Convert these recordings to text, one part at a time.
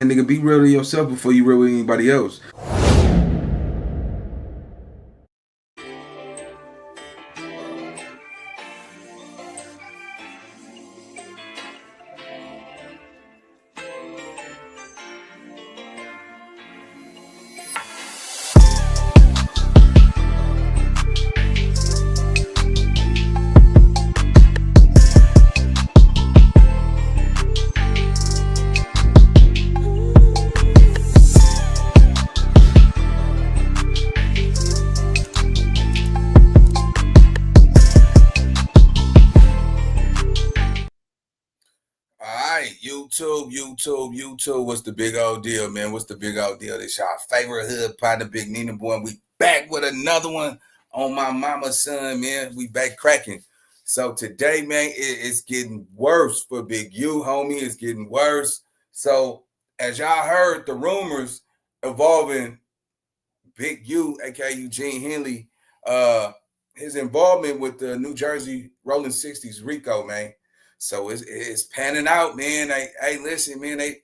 nigga, be real to yourself before you real with anybody else. All right, YouTube. What's the big old deal, man? What's the big old deal? This y'all favorite hood partner, Big Nina Boy. And we back with another one on my mama's son, man. We back cracking. So today, man, it's getting worse for Big U, homie. It's getting worse. So as y'all heard, the rumors involving Big U, aka Eugene Henley, his involvement with the New Jersey Rolling 60's RICO, man. So it's panning out, man. Hey, listen, man, they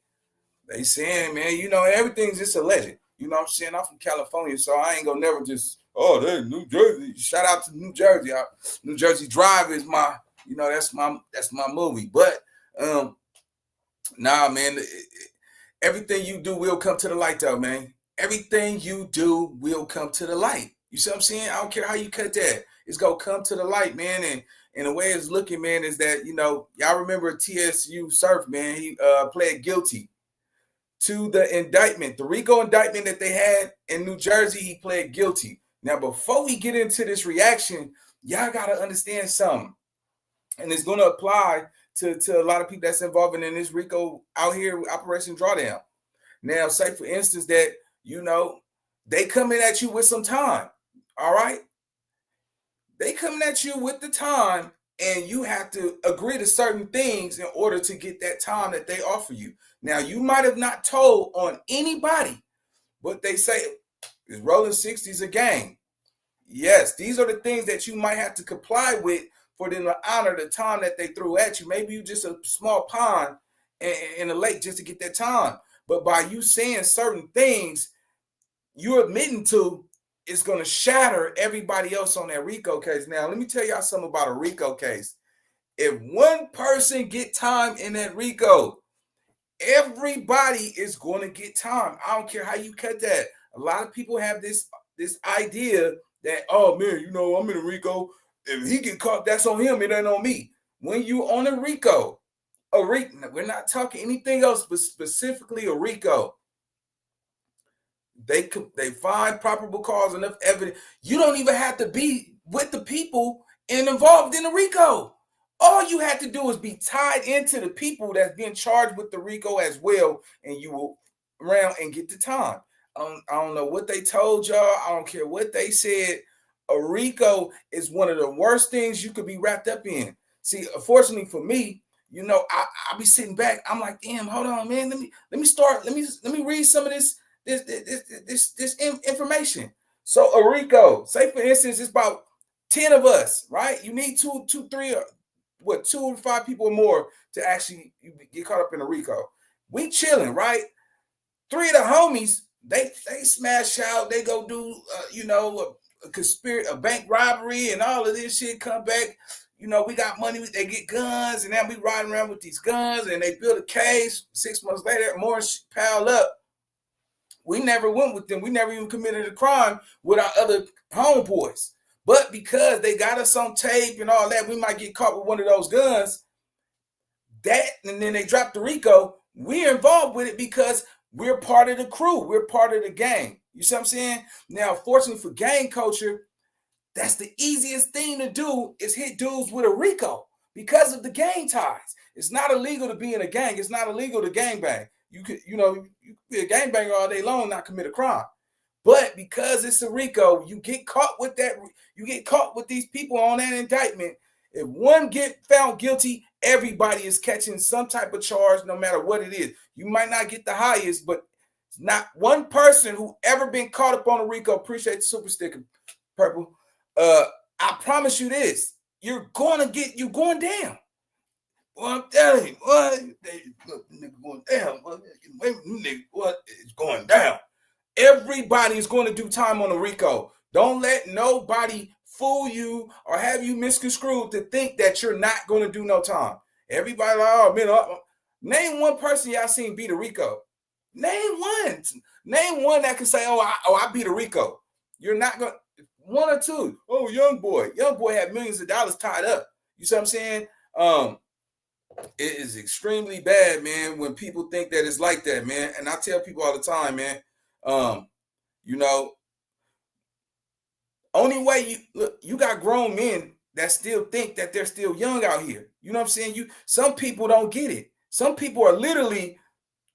saying, man, everything's just a legend. You know what I'm saying? I'm from California, so I ain't gonna never just, oh, they New Jersey. Shout out to New Jersey. New Jersey Drive is my, that's my movie. But nah, man, everything you do will come to the light, though, man. Everything you do will come to the light. You see what I'm saying? I don't care how you cut that. It's gonna come to the light, man. And the way it's looking, man, is that, y'all remember TSU Surf, man. He pled guilty to the indictment, the RICO indictment that they had in New Jersey. He pled guilty. Now, before we get into this reaction, y'all gotta understand something. And it's gonna apply to a lot of people that's involved in this RICO out here, Operation Drawdown. Now, say for instance that, they coming at you with some time. All right. They coming at you with the time, and you have to agree to certain things in order to get that time that they offer you. Now, you might have not told on anybody, but they say is Rolling 60's a gang. Yes, these are the things that you might have to comply with for them to honor the time that they threw at you. Maybe you just a small pond in a lake just to get that time. But by you saying certain things, you're admitting to, it's going to shatter everybody else on that RICO case. Now, let me tell y'all something about a RICO case. If one person get time in that RICO, everybody is going to get time. I don't care how you cut that. A lot of people have this idea that, oh, man, I'm in a RICO. If he get caught, that's on him. It ain't on me. When you on a RICO, we're not talking anything else, but specifically a RICO. They find probable cause, enough evidence. You don't even have to be with the people and involved in the RICO. All you have to do is be tied into the people that's being charged with the RICO as well, and you will around and get the time. I don't know what they told y'all. I don't care what they said. A RICO is one of the worst things you could be wrapped up in. See, unfortunately for me, I be sitting back. I'm like, damn, hold on, man. Let me read some of this information. So a RICO, say for instance, it's about 10 of us, right? You need two, three, or 2 to 5 people or more to actually get caught up in a RICO. We chilling, right? 3 of the homies, they smash out, they go do a bank robbery and all of this shit, come back. We got money, they get guns, and then we riding around with these guns, and they build a case. 6 months later, more piled up. We never went with them. We never even committed a crime with our other homeboys. But because they got us on tape and all that, we might get caught with one of those guns. And then they drop the RICO. We're involved with it because we're part of the crew. We're part of the gang. You see what I'm saying? Now, fortunately for gang culture, that's the easiest thing to do is hit dudes with a RICO because of the gang ties. It's not illegal to be in a gang. It's not illegal to gangbang. You could be a gangbanger all day long, not commit a crime. But because it's a RICO, you get caught with that. You get caught with these people on that indictment. If one get found guilty, everybody is catching some type of charge, no matter what it is. You might not get the highest, but not one person who ever been caught up on a RICO. Appreciate the super sticker, Purple. I promise you this: you're going down. Well, I'm telling you, what? Look, nigga going down. Nigga, what is going down? Everybody is going to do time on the RICO. Don't let nobody fool you or have you misconstrued to think that you're not going to do no time. Everybody like, oh, man, name one person y'all seen beat a RICO. Name one. Name one that can say, I beat a RICO. You're not going to. One or two. Oh, young boy. Young boy had millions of dollars tied up. You see what I'm saying? It is extremely bad, man, when people think that it's like that, man. And I tell people all the time, man, you know, only way you got grown men that still think that they're still young out here. You know what I'm saying? Some people don't get it. Some people are literally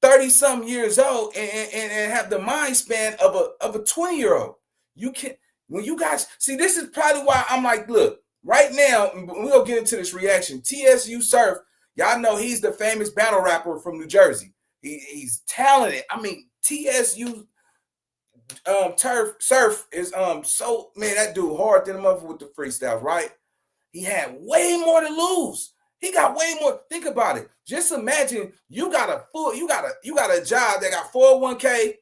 30-something years old and have the mind span of a 20-year-old. You can't, when you guys see, this is probably why I'm like, look, right now, we'll get into this reaction. TSU Surf, y'all know he's the famous battle rapper from New Jersey. He's talented. I mean, TSU Surf is so, man, that dude hard than a motherfucker with the freestyles, right? He had way more to lose. He got way more. Think about it. Just imagine you got a job that got 401k,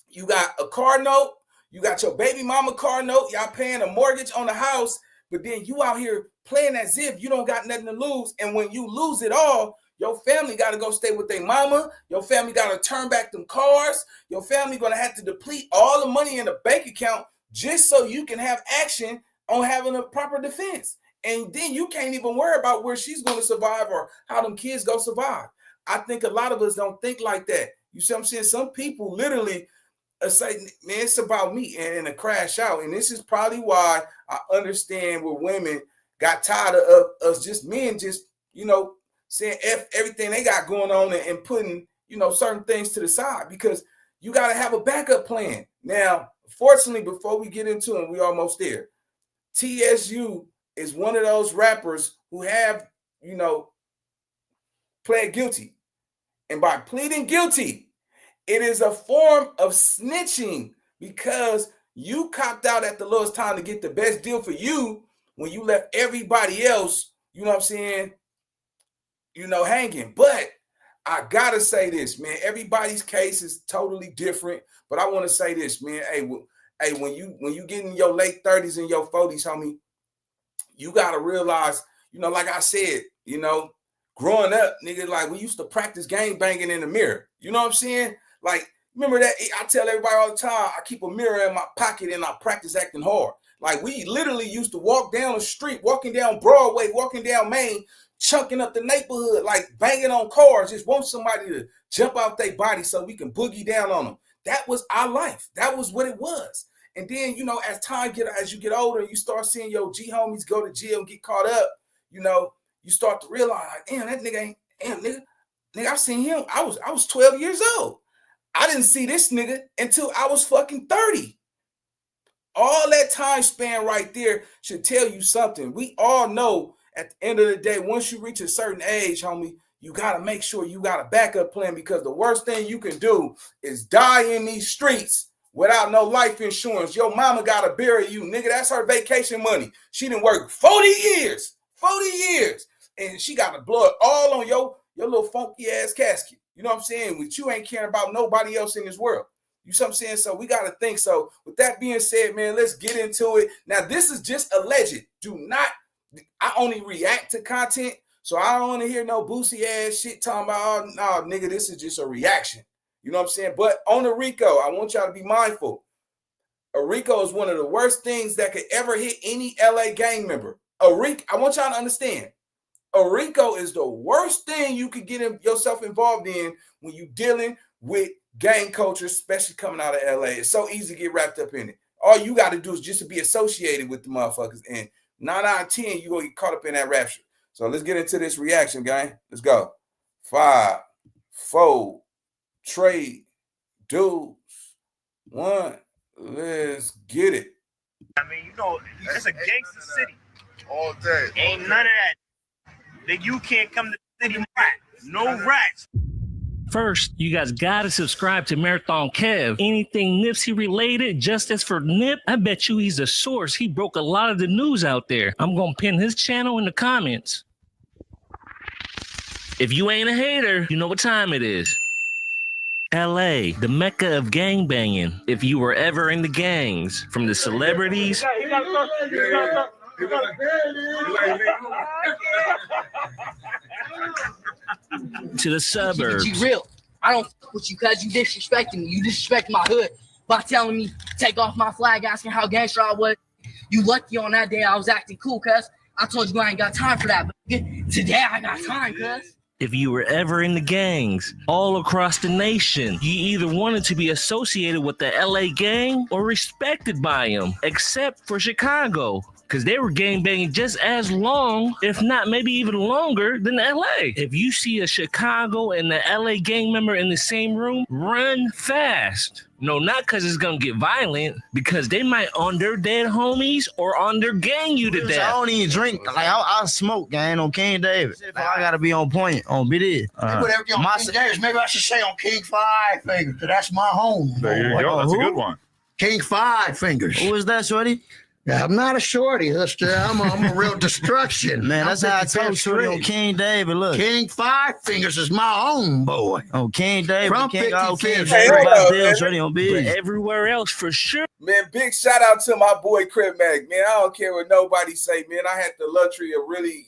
you got a car note, you got your baby mama car note, y'all paying a mortgage on the house, but then you out here playing as if you don't got nothing to lose. And when you lose it all, your family got to go stay with their mama. Your family got to turn back them cars. Your family going to have to deplete all the money in the bank account just so you can have action on having a proper defense. And then you can't even worry about where she's going to survive or how them kids go survive. I think a lot of us don't think like that. You see what I'm saying? Some people literally say, man, it's about me and a crash out. And this is probably why I understand where women got tired of us just men just, saying F everything they got going on and putting, certain things to the side, because you got to have a backup plan. Now, fortunately, before we get into it, we almost there. TSU is one of those rappers who have, pled guilty. And by pleading guilty, it is a form of snitching, because you copped out at the lowest time to get the best deal for you when you left everybody else, hanging. But I gotta say this, man. Everybody's case is totally different. But I want to say this, man. Hey, when you get in your late 30s and your 40s, homie, you gotta realize, like I said, growing up, nigga, like we used to practice gangbanging in the mirror. You know what I'm saying? Like, remember that? I tell everybody all the time, I keep a mirror in my pocket and I practice acting hard. Like, we literally used to walk down the street, walking down Broadway, walking down Main, chunking up the neighborhood, like banging on cars, just want somebody to jump out their body so we can boogie down on them. That was our life. That was what it was. And then, as you get older, you start seeing your G homies go to jail and get caught up, you start to realize, like, damn, that nigga ain't, nigga, I seen him. I was 12 years old. I didn't see this nigga until I was fucking 30. All that time span right there should tell you something. We all know at the end of the day, once you reach a certain age, homie, you got to make sure you got a backup plan, because the worst thing you can do is die in these streets without no life insurance. Your mama got to bury you, nigga. That's her vacation money. She done worked 40 years, and she got to blow it all on your little funky ass casket. You know what I'm saying? Which you ain't caring about nobody else in this world. You see what I'm saying? So we got to think. So with that being said, man, let's get into it. Now, this is just alleged. I only react to content, so I don't want to hear no Boosie ass shit talking about, oh, no, nigga, this is just a reaction. You know what I'm saying? But on the RICO, I want y'all to be mindful. A RICO is one of the worst things that could ever hit any LA gang member. I want y'all to understand. A RICO is the worst thing you could get yourself involved in when you're dealing with gang culture, especially coming out of LA. It's so easy to get wrapped up in it. All you got to do is just to be associated with the motherfuckers. And 9 out of 10, you're going to get caught up in that rapture. So let's get into this reaction, gang. Let's go. 5, 4, trade, dudes, 1. Let's get it. I mean, it's a gangster city. All day. Ain't none of that. That you can't come to the city rat. No rats. First, you guys gotta subscribe to Marathon Kev. Anything Nipsey related, justice for Nip, I bet you he's the source. He broke a lot of the news out there. I'm gonna pin his channel in the comments. If you ain't a hater, you know what time it is. LA, the mecca of gangbanging. If you were ever in the gangs, from the celebrities to the suburbs. Keep it real. I don't fuck with you because you disrespecting me. You disrespect my hood by telling me take off my flag, asking how gangster I was. You lucky on that day I was acting cool, cuz. I told you I ain't got time for that, but today I got time, cuz. If you were ever in the gangs all across the nation, you either wanted to be associated with the LA gang or respected by them, except for Chicago, because they were gangbanging just as long, if not maybe even longer, than LA. If you see a Chicago and the LA gang member in the same room, run fast. No, not because it's going to get violent, because they might on their dead homies or on their gang you to death. I don't even drink. Like, I smoke, gang, on King David. Like, I got to be on point on BD. Put everything on King Davis. Maybe I should say on King Five Fingers, because that's my home. There you go. That's a good one. King Five Fingers. Who is that, shorty? Yeah, I'm not a shorty. I'm a real destruction. Man, that's how I told shorty on King David. Look, King Five Fingers is my own boy. on King David. From King all 55th. King Hey, David. hold on, Deal, man. shorty on But BD. everywhere else, for sure. Man, big shout out to my boy Crip Mack, man. I don't care what nobody say, man. I had the luxury of really,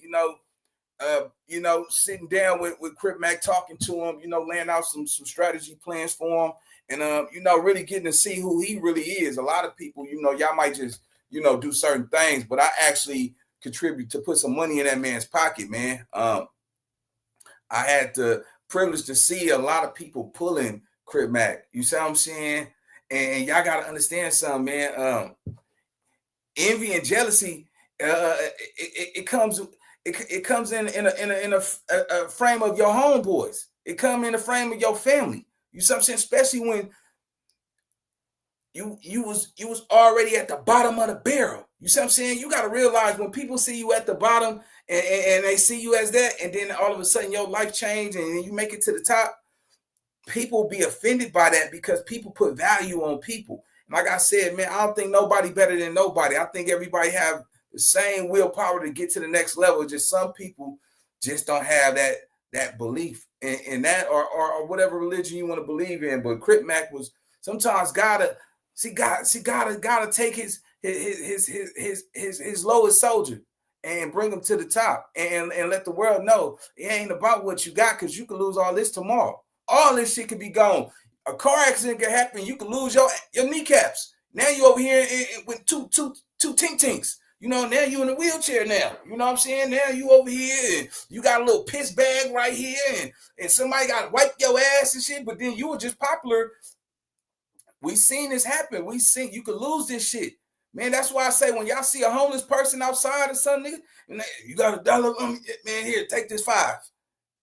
sitting down with Crip Mack, talking to him, laying out some strategy plans for him, and really getting to see who he really is. A lot of people, y'all might just, do certain things, but I actually contribute to put some money in that man's pocket, man. I had the privilege to see a lot of people pulling Crip Mack. You see what I'm saying? And y'all gotta understand something, man. Envy and jealousy, it comes in a frame of your homeboys. It comes in the frame of your family. You see what I'm saying? Especially when you was already at the bottom of the barrel. You see what I'm saying? You got to realize when people see you at the bottom and they see you as that, and then all of a sudden your life change and you make it to the top, people be offended by that because people put value on people. Like I said, man, I don't think nobody better than nobody. I think everybody have the same willpower to get to the next level. Just some people just don't have that belief in that or whatever religion you want to believe in. But Crip Mack was sometimes gotta take his lowest soldier and bring him to the top and let the world know it ain't about what you got, because you can lose all this tomorrow. All this shit could be gone. A car accident can happen. You can lose your kneecaps. Now you over here with two tink tinks. Now you in a wheelchair now. You know what I'm saying? Now you over here and you got a little piss bag right here and somebody got to wipe your ass and shit, but then you were just popular. We seen this happen. We seen you could lose this shit. Man, that's why I say when y'all see a homeless person outside or something, nigga, you got $1, man, here, take this $5.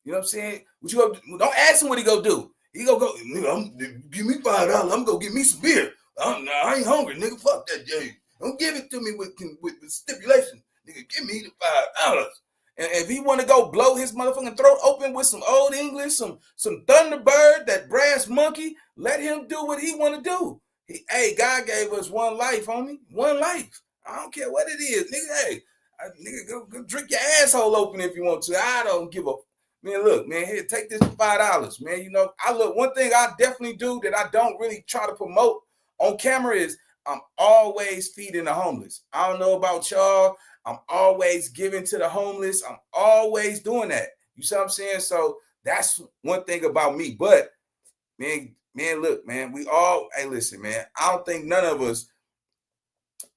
You know what I'm saying? Don't ask him what he go do. He go, nigga, give me $5. I'm gonna get me some beer. I ain't hungry, nigga. Fuck that, Jay. Don't give it to me with stipulation. Nigga, give me the $5. And if he want to go blow his motherfucking throat open with some old English, some Thunderbird, that brass monkey, let him do what he want to do. God gave us one life, homie. One life. I don't care what it is. Nigga, nigga, go drink your asshole open if you want to. I don't give a... Man, look, man, here, take this $5, man. One thing I definitely do that I don't really try to promote on camera is I'm always feeding the homeless. I don't know about y'all. I'm always giving to the homeless. I'm always doing that. You see what I'm saying? So that's one thing about me. But, man, look, man, hey, listen, man, I don't think none of us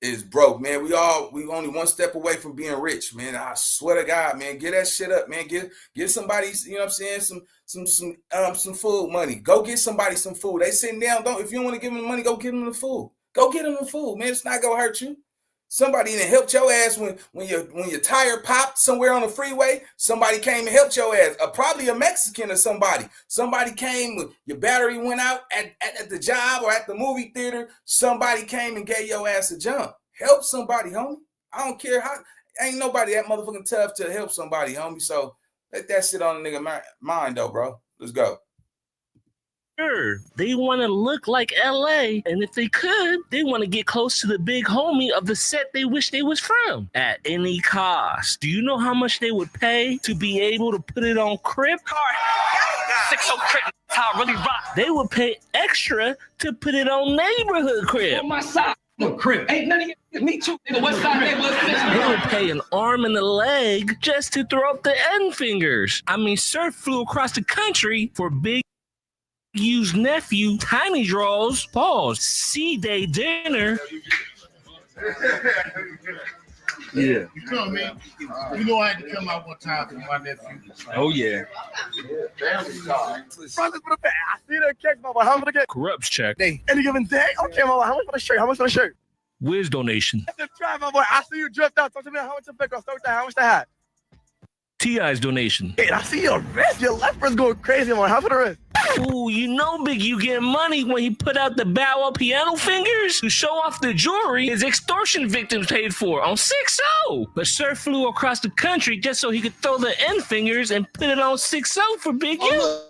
is broke, man. We only one step away from being rich, man. I swear to God, man, get that shit up, man. Get somebody, you know what I'm saying, some food money. Go get somebody some food. They sitting down. If you don't want to give them the money, go get them the food. Go get them the food, man. It's not gonna hurt you. Somebody that helped your ass when your tire popped somewhere on the freeway. Somebody came and helped your ass. Probably a Mexican or somebody. Somebody came when your battery went out at the job or at the movie theater. Somebody came and gave your ass a jump. Help somebody, homie. I don't care how. Ain't nobody that motherfucking tough to help somebody, homie. So let that shit on the nigga mind, though, bro. Let's go. Sure, they want to look like LA, and if they could, they want to get close to the big homie of the set they wish they was from at any cost. Do you know how much they would pay to be able to put it on Crip? 60 Crip, that's how I really rock. They would pay extra to put it on Neighborhood Crip. On my side, no Crip. Ain't none of you. Me too. The West Side neighborhood. They would pay an arm and a leg just to throw up the end fingers. I mean, Surf flew across the country for Big U's nephew, Tiny Draw's, C-Day dinner. Yeah. You come, man. You know I had to come out one time for my nephew. Oh, yeah. I see that check, mama. How much I get? Corrupts check. Any given day? Okay, mama. How much for the shirt? How much for the shirt? Wiz donation. That's a try, my boy. I see you drift out. Talk to me. How much the pick? I'll start with that. How much the hat? T.I.'s donation. Hey, I see your wrist. Your left wrist going crazy, man. How for the wrist? Ooh, you know Big U getting money when he put out the bow up piano fingers to show off the jewelry his extortion victims paid for on 6-0. But Surf flew across the country just so he could throw the end fingers and put it on 6-0 for Big U.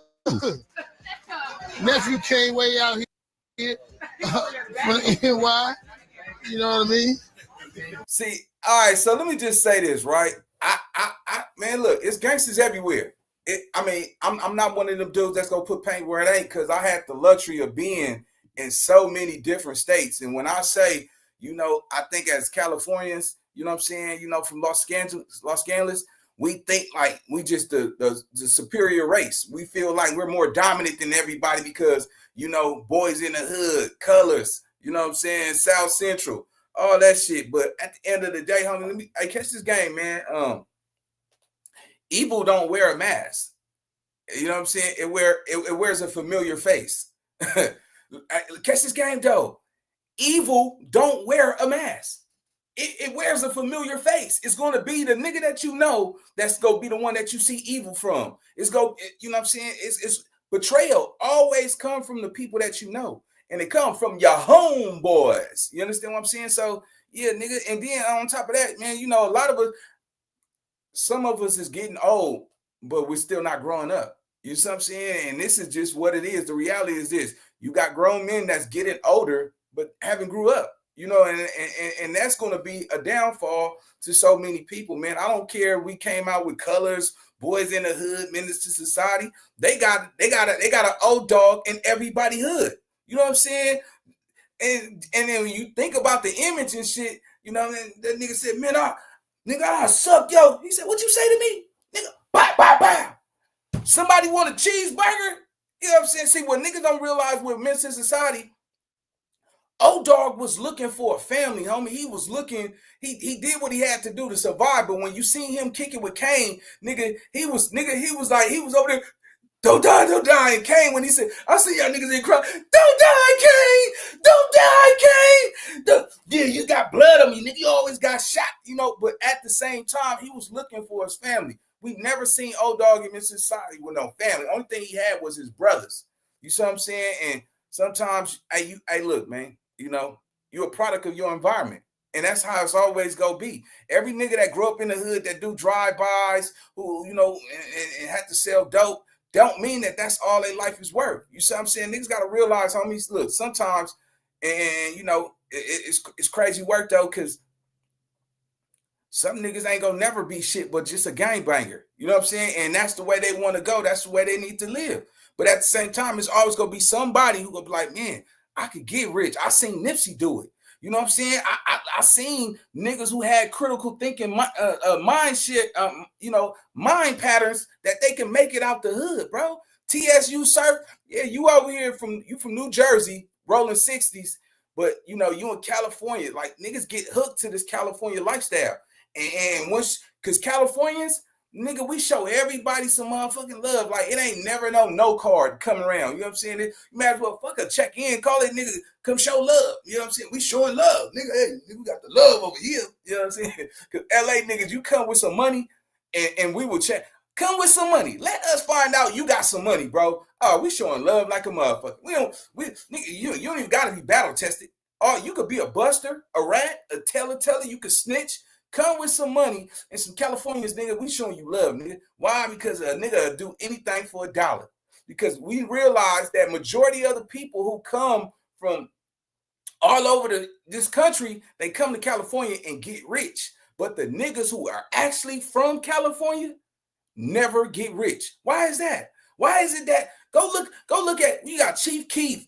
Nephew came way out here from NY. You know what I mean? See, all right, so let me just say this, right? Man, look, it's gangsters everywhere. I'm not one of them dudes that's gonna put paint where it ain't, because I had the luxury of being in so many different states. And when I say, I think as Californians, you know what I'm saying, from Los Angeles, we think like we just the superior race. We feel like we're more dominant than everybody because, boys in the hood, colors, you know what I'm saying, South Central, all that shit. But at the end of the day, homie, catch this game, man. Evil don't wear a mask. You know what I'm saying? It wears a familiar face. Catch this game, though. Evil don't wear a mask. It wears a familiar face. It's going to be the nigga that you know that's going to be the one that you see evil from. You know what I'm saying? It's betrayal always come from the people that you know. And it come from your homeboys. You understand what I'm saying? So, yeah, nigga. And then on top of that, man, a lot of us, some of us is getting old, but we're still not growing up. You know what I'm saying? And this is just what it is. The reality is this. You got grown men that's getting older, but haven't grew up. And that's going to be a downfall to so many people, man. I don't care. We came out with colors, boys in the hood, menace to society. They got an old dog in everybody's hood. You know what I'm saying? And then when you think about the image and shit, that nigga said, man, I suck, yo. He said, what you say to me? Nigga, bow, bow, bow. Somebody want a cheeseburger? You know what I'm saying? See, what niggas don't realize with men in society, old dog was looking for a family, homie. He was looking, he did what he had to do to survive. But when you seen him kicking with Kane, he was over there, don't die. And Kane, when he said, I see y'all niggas in crowd, don't die, Kane. Don't die, Kane. Yeah, you got blood on me, nigga. You always got shot, but at the same time, he was looking for his family. We never seen old dog in this society with no family. Only thing he had was his brothers. You see what I'm saying? And sometimes, hey, look, man, you're a product of your environment. And that's how it's always gonna be. Every nigga that grew up in the hood that do drive-bys, who, and had to sell dope, don't mean that that's all their life is worth. You see what I'm saying? Niggas got to realize, homies, look, sometimes, and, it's crazy work, though, because some niggas ain't going to never be shit but just a gangbanger. You know what I'm saying? And that's the way they want to go. That's the way they need to live. But at the same time, it's always going to be somebody who going to be like, man, I could get rich. I seen Nipsey do it. You know what I'm saying? I seen niggas who had critical thinking, mind shit, mind patterns that they can make it out the hood, bro. TSU Surf, yeah, you over here from New Jersey, rolling 60s, but you in California, like niggas get hooked to this California lifestyle. And once, because Californians, nigga, we show everybody some motherfucking love. Like, it ain't never no card coming around. You know what I'm saying? You might as well fuck a check in, call it, nigga, come show love. You know what I'm saying? We showing love. Nigga, hey, we got the love over here. You know what I'm saying? Because LA niggas, you come with some money and we will check. Come with some money. Let us find out you got some money, bro. Oh, we showing love like a motherfucker. Nigga, you don't even got to be battle tested. Oh, you could be a buster, a rat, a teller, you could snitch. Come with some money and some Californians, nigga. We showing you love, nigga. Why? Because a nigga will do anything for $1. because we realize that majority of the people who come from all over this country, they come to California and get rich. But the niggas who are actually from California never get rich. Why is that? Why is it that? Go look at, you got Chief Keef,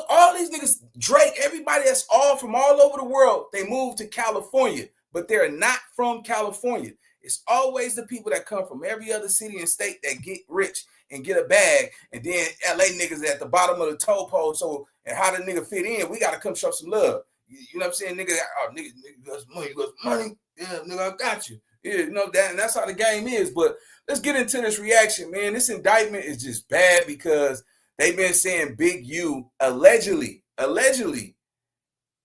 all these niggas, Drake, everybody that's all from all over the world, they move to California, but they're not from California. It's always the people that come from every other city and state that get rich and get a bag, and then LA niggas at the bottom of the toll pole. So, and how the nigga fit in, we got to come show some love. You know what I'm saying? Nigga, oh, nigga got money, you got money. Yeah, nigga, I got you. Yeah, you know that, and that's how the game is. But let's get into this reaction, man. This indictment is just bad because they've been saying Big U allegedly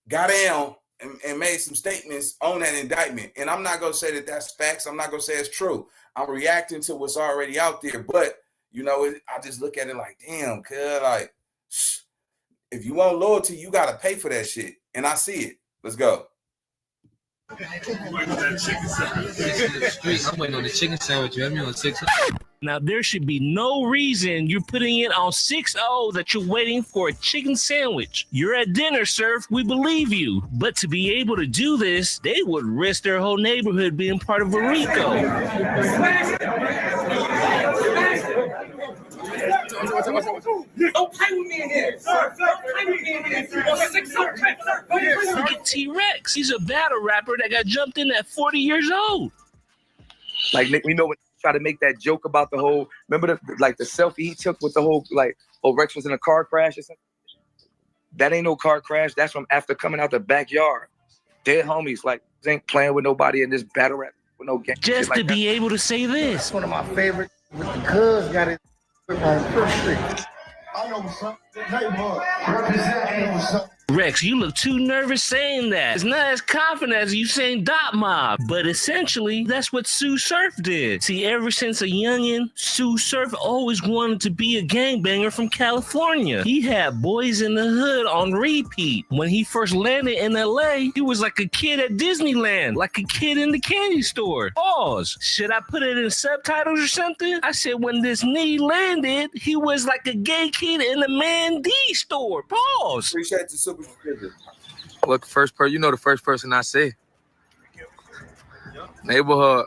got down and made some statements on that indictment. And I'm not going to say that that's facts. I'm not going to say it's true. I'm reacting to what's already out there. But, you know, I just look at it like, damn, cuz, like, if you want loyalty, you got to pay for that shit. And I see it. Let's go. I'm waiting on the chicken sandwich. You have me on 6. Now, there should be no reason you're putting it on 6-0 that you're waiting for a chicken sandwich. You're at dinner, Surf. We believe you. But to be able to do this, they would risk their whole neighborhood being part of a RICO. Don't play with me in here. Don't play with me in here. Look at T-Rex. He's a battle rapper that got jumped in at 40 years old. Like, Nick, we know when try to make that joke about the whole, remember the selfie he took with the whole, like, oh, Rex was in a car crash or something? That ain't no car crash. That's from after coming out the backyard. Dead homies, like, they ain't playing with nobody in this battle rap with no game. Just to be able to say this. That's one of my favorites. With the cuz got it on First Street. I know what's up. What's up. Rex, you look too nervous saying that. It's not as confident as you saying Dot Mob, but essentially, that's what TSU Surf did. See, ever since a youngin', TSU Surf always wanted to be a gangbanger from California. He had Boys in the Hood on repeat. When he first landed in LA, he was like a kid at Disneyland, like a kid in the candy store. Pause. Should I put it in subtitles or something? I said when this knee landed, he was like a gay kid in the Man D store. Pause. Appreciate the super. Look, you know the first person I say. Neighborhood.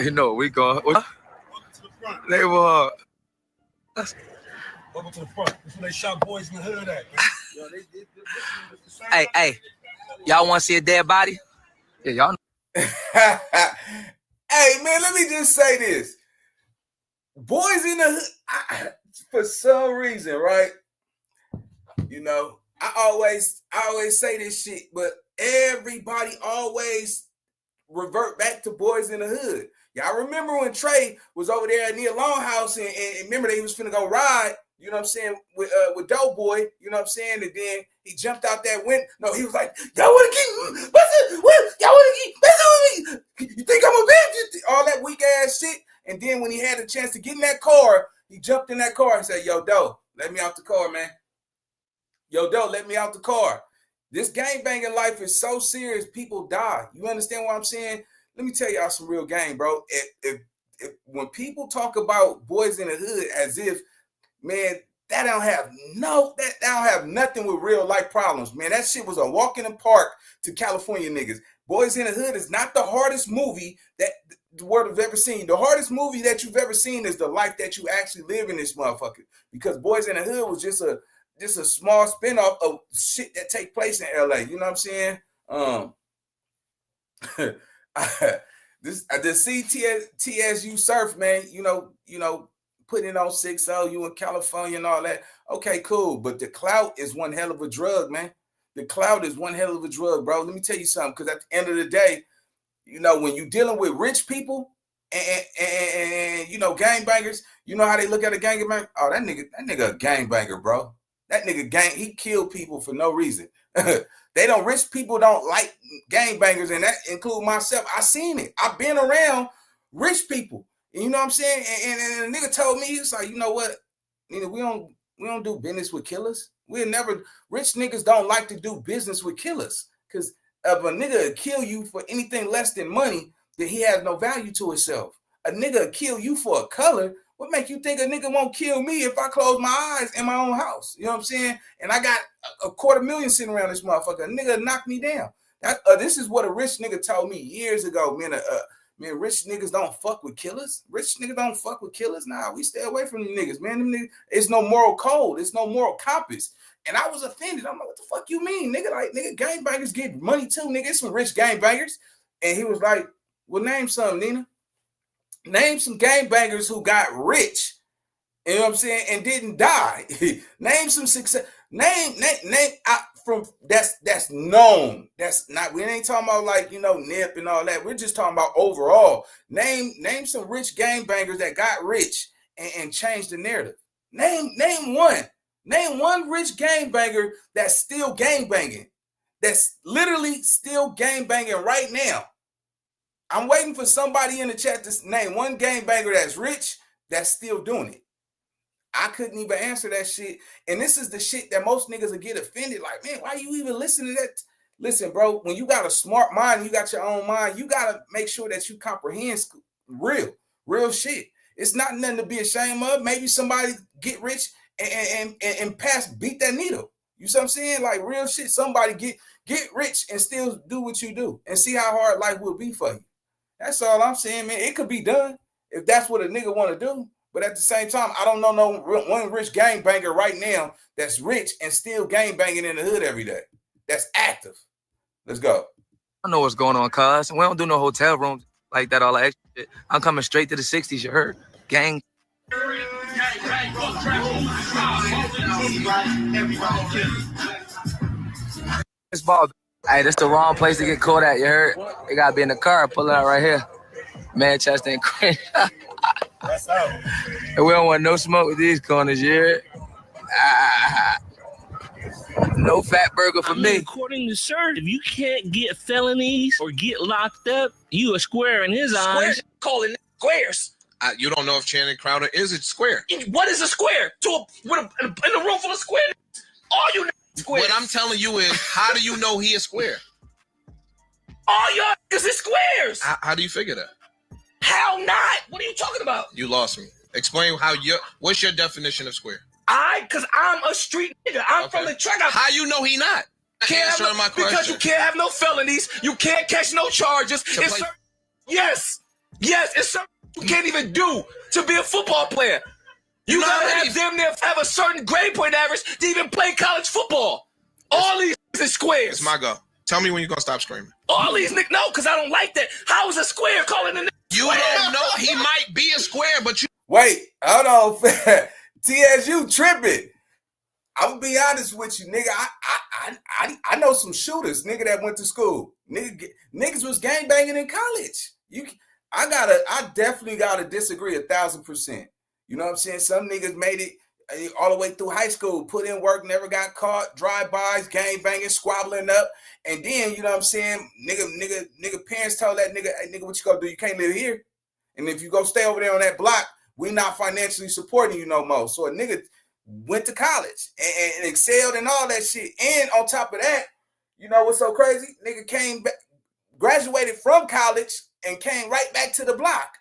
You know, we going. Neighborhood. Welcome to the front. That's where they shot Boys in the Hood at, man. Hey, y'all want to see a dead body? Yeah, y'all know. Hey, man, let me just say this. Boys in the Hood, for some reason, right? You know, I always say this shit, but everybody always revert back to Boys in the Hood. Y'all remember when Trey was over there near Longhouse and remember they was finna go ride, you know what I'm saying, with Doughboy, you know what I'm saying, and then he jumped out that window. No, he was like, y'all wanna keep, y'all wanna keep messing with me? You think I'm a bitch? All that weak ass shit. And then when he had a chance to get in that car, he jumped in that car and said, yo, Doe, let me out the car, man. Yo, Doe, let me out the car. This gangbanging life is so serious, people die. You understand what I'm saying? Let me tell y'all some real game, bro. If when people talk about Boys in the Hood as if, man, that don't have nothing with real life problems, man. That shit was a walk in the park to California niggas. Boys in the Hood is not the hardest movie that the world have ever seen. The hardest movie that you've ever seen is the life that you actually live in this motherfucker. Because Boys in the Hood was just a small spinoff of shit that take place in LA. You know what I'm saying? The TSU Surf, man, you know, putting it on 6-0, you in California and all that. Okay, cool. But the clout is one hell of a drug, man. The clout is one hell of a drug, bro. Let me tell you something, because at the end of the day, you know, when you're dealing with rich people and you know, gangbangers, you know how they look at a gangbanger? Oh, that nigga a gangbanger, bro. That nigga he killed people for no reason. Rich people don't like gangbangers, and that include myself. I seen it. I've been around rich people. You know what I'm saying? And the nigga told me, it's like, you know what? You know, we don't do business with killers. Rich niggas don't like to do business with killers. Because if a nigga kill you for anything less than money, then he has no value to himself. a nigga kill you for a color. What make you think a nigga won't kill me if I close my eyes in my own house? You know what I'm saying? And I got a $250,000 sitting around this motherfucker. A nigga knock me down. This is what a rich nigga told me years ago, man. Man, rich niggas don't fuck with killers. Rich niggas don't fuck with killers. Nah, we stay away from them niggas, man. Them niggas, it's no moral code. It's no moral compass. And I was offended. I'm like, what the fuck you mean, nigga? Like, nigga, gangbangers get money too, nigga. It's some rich gangbangers. And he was like, well, name some, Nina. Name some gangbangers who got rich, you know what I'm saying, and didn't die. Name some success. Name from that's known. That's not, we ain't talking about like, you know, Nip and all that. We're just talking about overall. Name some rich gangbangers that got rich and changed the narrative. Name one. Name one rich gangbanger that's still gangbanging. That's literally still gangbanging right now. I'm waiting for somebody in the chat to name one gangbanger that's rich that's still doing it. I couldn't even answer that shit. And this is the shit that most niggas will get offended. Like, man, why you even listen to that? Listen, bro, when you got a smart mind, you got your own mind, you got to make sure that you comprehend real shit. It's not nothing to be ashamed of. Maybe somebody get rich and beat that needle. You see what I'm saying? Like real shit. Somebody get rich and still do what you do and see how hard life will be for you. That's all I'm saying, man. It could be done if that's what a nigga want to do. But at the same time, I don't know no one rich gangbanger right now that's rich and still gangbanging in the hood every day. That's active. Let's go. I know what's going on, cuz. We don't do no hotel rooms like that, all that extra shit. I'm coming straight to the 60s, you heard? Gang. It's ball. Hey, this the wrong place to get caught at, you heard? They gotta be in the car, pull it out right here. Manchester and Crip. That's out. And we don't want no smoke with these corners, you heard? No fat burger for me. According to Surf, if you can't get felonies or get locked up, you a square in his eyes. Calling squares. You don't know if Channing Crowder is a square. What is a square? In a room full of squares? All you squares. What I'm telling you is, how do you know he is square? All y'all niggas is squares. How do you figure that? How not? What are you talking about? You lost me. Explain what's your definition of square? Because I'm a street nigga. I'm from the track. How you know he not? Answering my question. Because you can't have no felonies. You can't catch no charges. Yes. It's something you can't even do to be a football player. You gotta have them there have a certain grade point average to even play college football. All these is squares. It's my go. Tell me when you're gonna stop screaming. All these niggas, no, because I don't like that. How is a square calling a nigga? You don't know. He might be a square, but you wait. Hold on. TSU tripping. I'm gonna be honest with you, nigga. I know some shooters, nigga, that went to school. Niggas was gangbanging in college. I definitely gotta disagree 1,000%. You know what I'm saying? Some niggas made it all the way through high school, put in work, never got caught, drive-bys, gangbanging, squabbling up, and then, you know what I'm saying, nigga parents told that nigga, hey, nigga, what you gonna do? You can't live here. And if you go stay over there on that block, we not financially supporting you no more. So a nigga went to college and excelled and all that shit. And on top of that, you know what's so crazy? Nigga came back, graduated from college and came right back to the block.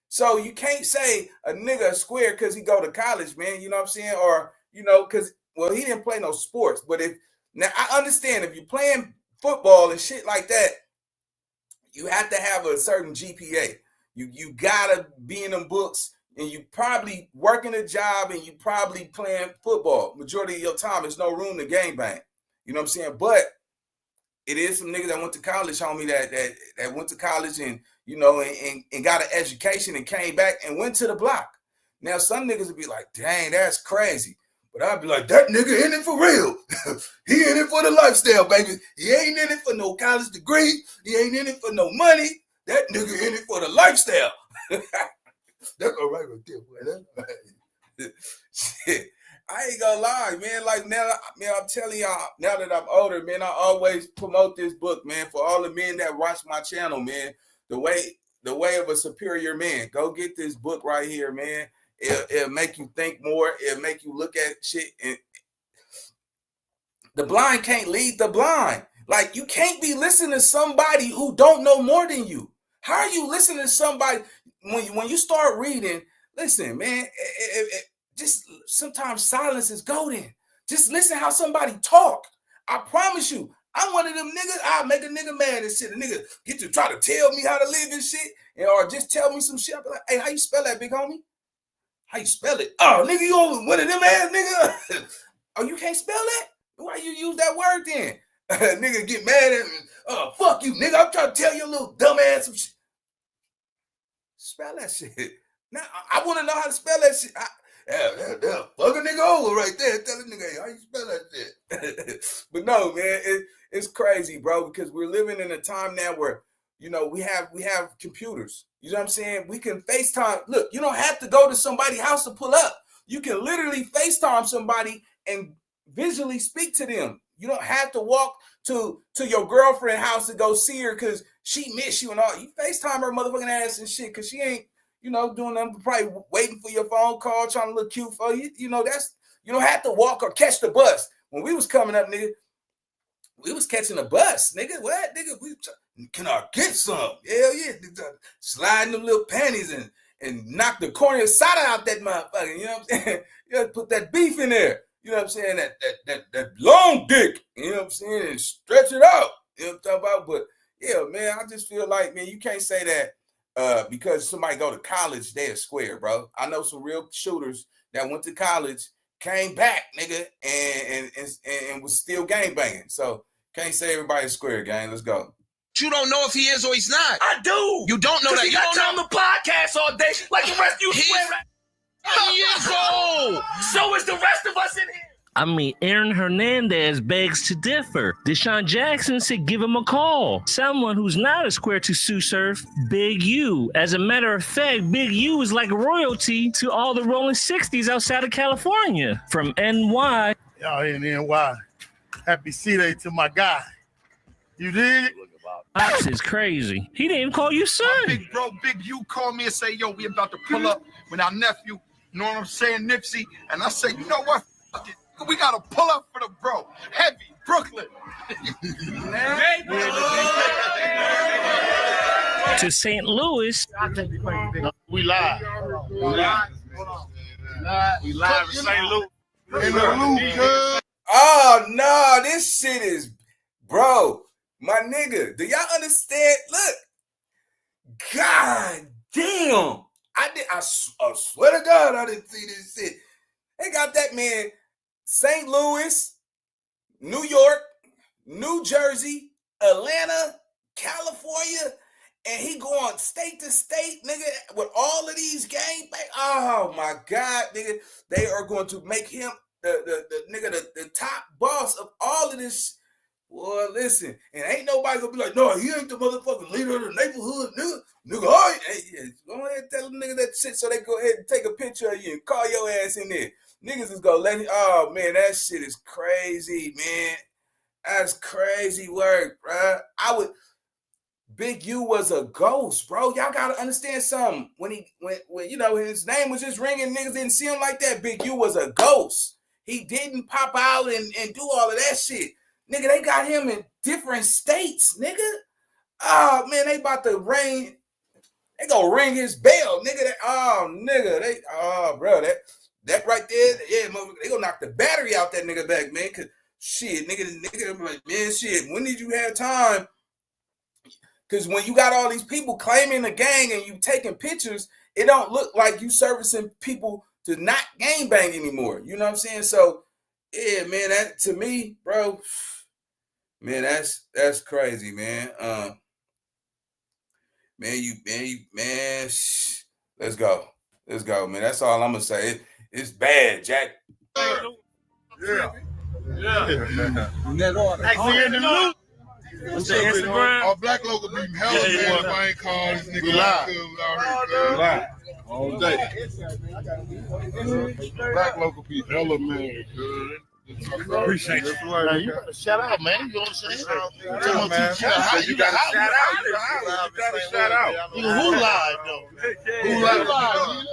So you can't say a nigga a square because he go to college, man. You know what I'm saying? Or, you know, because, well, he didn't play no sports. But now I understand if you're playing football and shit like that, you have to have a certain GPA. You gotta be in them books, and you probably working a job, and you probably playing football. Majority of your time, there's no room to gangbang. You know what I'm saying? But it is some niggas that went to college, homie, that went to college and, you know, and got an education and came back and went to the block. Now, some niggas would be like, dang, that's crazy. But I'd be like, that nigga in it for real. He in it for the lifestyle, baby. He ain't in it for no college degree. He ain't in it for no money. That nigga in it for the lifestyle. That's all right with you. Shit. I ain't gonna lie, man. Like now, man, I'm telling y'all, now that I'm older, man, I always promote this book, man, for all the men that watch my channel, man. The way of a superior man. Go get this book right here, man. It'll make you think more. It'll make you look at shit. And the blind can't lead the blind. Like, you can't be listening to somebody who don't know more than you. How are you listening to somebody when you start reading? Listen, man, just sometimes silence is golden. Just listen how somebody talk. I promise you, I'm one of them niggas. I'll make a nigga mad and shit. A nigga get to try to tell me how to live and shit, or just tell me some shit. I'll be like, hey, how you spell that, big homie? How you spell it? Oh, nigga, you on one of them ass nigga? Oh, you can't spell that? Why you use that word then? Nigga get mad at me. Oh, fuck you, nigga. I'm trying to tell you a little dumb ass some shit. Spell that shit. Now, I want to know how to spell that shit. Fuck a nigga over right there. Tell a nigga, hey, how you spell that shit? But no, man, it's crazy, bro, because we're living in a time now where, you know, we have computers. You know what I'm saying? We can FaceTime. Look, you don't have to go to somebody's house to pull up. You can literally FaceTime somebody and visually speak to them. You don't have to walk to your girlfriend's house to go see her because she miss you and all. You FaceTime her motherfucking ass and shit because she ain't, you know, doing them, probably waiting for your phone call, trying to look cute for you. You know, you don't have to walk or catch the bus. When we was coming up, nigga, we was catching a bus, nigga. What, nigga? Can I get some? Hell yeah. Sliding them little panties and knock the corner side out that motherfucker. You know what I'm saying? You gotta put that beef in there. You know what I'm saying? That long dick. You know what I'm saying? And stretch it out. You know what I'm talking about? But yeah, man, I just feel like, man, you can't say that because somebody go to college, they're square, bro. I know some real shooters that went to college, came back, nigga, and was still gangbanging. So can't say everybody's square, gang. Let's go. You don't know if he is or he's not. I do. You don't know that. You don't know on the podcast all day like the rest of you swear. Years old. So is the rest of us in here. I mean, Aaron Hernandez begs to differ. Deshaun Jackson said give him a call. Someone who's not a square to TSU Surf, Big U. As a matter of fact, Big U is like royalty to all the rolling 60s outside of California. From NY. Y'all in NY. Happy C-Day to my guy. You dig? Ops is crazy. He didn't even call you son. My big bro, Big U, called me and say, yo, we about to pull up with our nephew. You know what I'm saying, Nipsey? And I say, you know what? Fuck it. We got to pull up for the bro. Heavy, Brooklyn. To St. Louis. We live. We live in St. Louis. In the loop, oh, no, this shit is, bro, my nigga, do y'all understand? Look, god damn. I swear to God, I didn't see this shit. They got that man, St. Louis, New York, New Jersey, Atlanta, California, and he going state to state, nigga, with all of these gangbangers. Oh my God, nigga, they are going to make him the top boss of all of this. Boy, listen, and ain't nobody gonna be like, no, he ain't the motherfucking leader of the neighborhood, nigga. Nigga, all right, hey, go ahead and tell them nigga that shit so they go ahead and take a picture of you and call your ass in there. Niggas is gonna let him, oh man, that shit is crazy, man. That's crazy work, bro. Big U was a ghost, bro. Y'all gotta understand something. When you know, his name was just ringing, niggas didn't see him like that. Big U was a ghost. He didn't pop out and do all of that shit. Nigga, they got him in different states, nigga. Oh, man, they about to ring. They gonna ring his bell, nigga. Bro, that right there, yeah, they gonna knock the battery out that nigga back, man. Cause shit, nigga, like, man, shit, when did you have time? Cause when you got all these people claiming the gang and you taking pictures, it don't look like you servicing people to not gangbang anymore. You know what I'm saying? So, yeah, man, that to me, bro. Man, that's crazy, man. Let's go, man. That's all I'm gonna say. It's bad, Jack. Yeah. Net order. Actually, in the loop. What's the Instagram? Our black local be hella man. I ain't calling this nigga live. All day. Black local be hella man. Appreciate you. Now, you gotta shout out, man. You know what I'm saying? Yeah, man. You gotta shout out. You gotta shout out. Who live, though?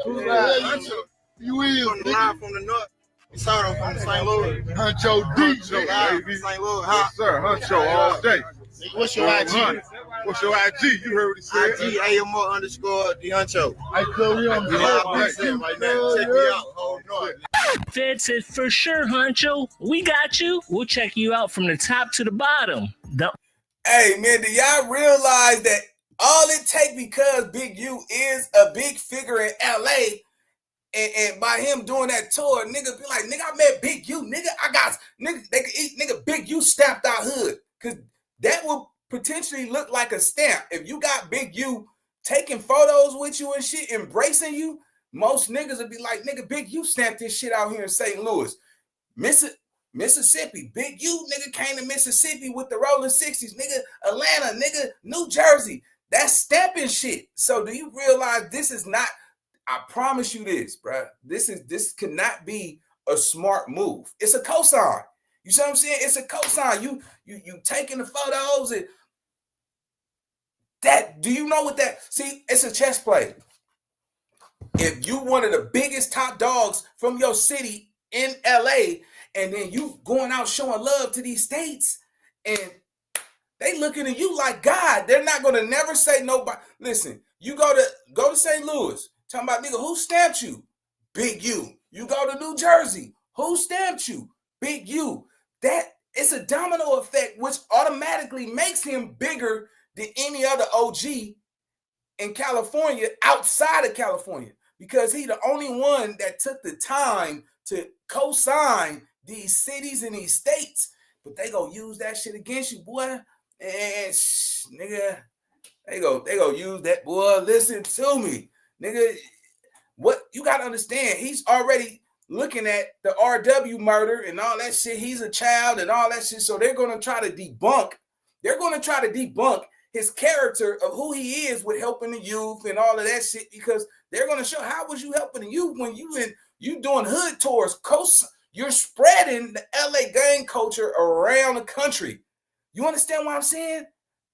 Who live? You is. Live from the north. Sorry, from St. Louis. Huncho DJ, baby. St. Louis. Yes, sir. Huncho all day. What's your IG? What's your IG? You heard what he said. IG AMO underscore Deoncho. I call you on You know I'm saying right now. Check me out. Hold on. Fed said, for sure, Huncho. We got you. We'll check you out from the top to the bottom. Hey, man, do y'all realize that all it take because Big U is a big figure in LA, and by him doing that tour, nigga be like, nigga, I met Big U, nigga, I got, nigga, they could eat, nigga, Big U stamped out hood. Because that would potentially look like a stamp. If you got Big U taking photos with you and shit, embracing you, most niggas would be like, nigga, Big U stamped this shit out here in St. Louis. Mississippi, Big U, nigga, came to Mississippi with the Rolling 60's, nigga, Atlanta, nigga, New Jersey. That's stamping shit. So do you realize this is not, I promise you this, bro. This cannot be a smart move. It's a cosign. You see what I'm saying? It's a cosign. You taking the photos and that, do you know what that, see, it's a chess play. If you one of the biggest top dogs from your city in LA, and then you going out showing love to these states, and they looking at you like God, they're not gonna never say nobody. Listen, you go to St. Louis, talking about, nigga, who stamped you? Big U. You go to New Jersey, who stamped you? Big U. That it's a domino effect, which automatically makes him bigger than any other OG in California, outside of California, because he the only one that took the time to co-sign these cities and these states. But they gonna use that shit against you, boy. And nigga, they go use that, boy. Listen to me, nigga. What you gotta understand, he's already looking at the RW murder and all that shit. He's a child and all that shit. So they're gonna try to debunk. They're gonna try to debunk his character of who he is with helping the youth and all of that shit, because they're gonna show, how was you helping the youth when you doing hood tours? You're spreading the LA gang culture around the country. You understand what I'm saying?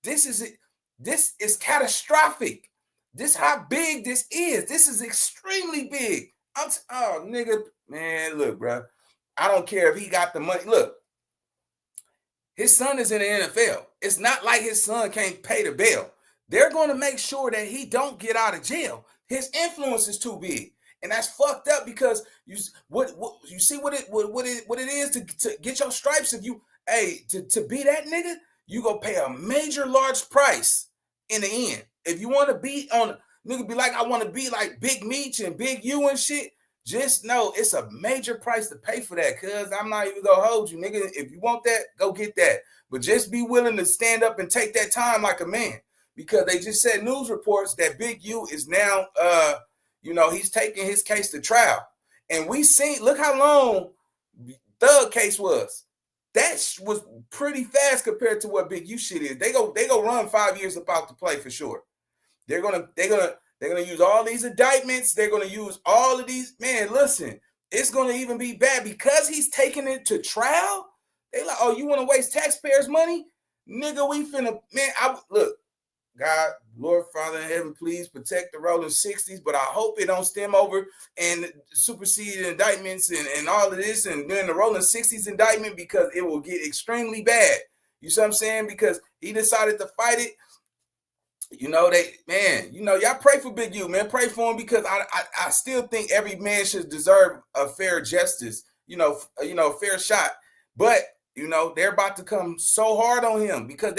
This is catastrophic. This how big this is. This is extremely big. Oh, nigga, man, look, bro. I don't care if he got the money. Look, his son is in the NFL. It's not like his son can't pay the bail. They're going to make sure that he don't get out of jail. His influence is too big. And that's fucked up, because you see what it is to get your stripes. If you to be that nigga, you gonna pay a major large price in the end. If you want to be on nigga, be like, I want to be like Big Meech and Big U and shit, just know it's a major price to pay for that. Cause I'm not even gonna hold you, nigga. If you want that, go get that. But just be willing to stand up and take that time like a man, because they just said news reports that Big U is now he's taking his case to trial. And we seen, look how long Thug case was. That was pretty fast compared to what Big U shit is. They go run 5 years about to play for sure. They're gonna use all these indictments. They're gonna use all of these. Man, listen, it's gonna even be bad because he's taking it to trial. They like, oh, you want to waste taxpayers' money, nigga? We finna, man. Look. God, Lord, Father in heaven, please protect the Rolling 60's, but I hope it don't stem over and supersede indictments and all of this, and then the Rolling 60's indictment, because it will get extremely bad. You see what I'm saying? Because he decided to fight it. Y'all pray for Big U, man. Pray for him, because I still think every man should deserve a fair justice, fair shot. But, they're about to come so hard on him, because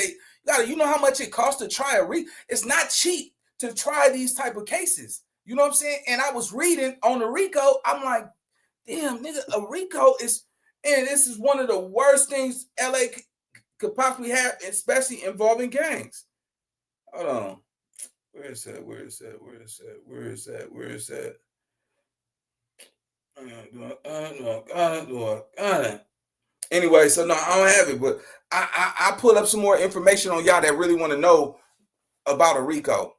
you know how much it costs to try it's not cheap to try these type of cases. You know what I'm saying? And I was reading on the RICO. I'm like, damn, nigga, a RICO is, and this is one of the worst things LA could possibly have, especially involving gangs. Hold on. Where is that? Anyway, so no, I don't have it, but I pulled up some more information on y'all that really want to know about a RICO.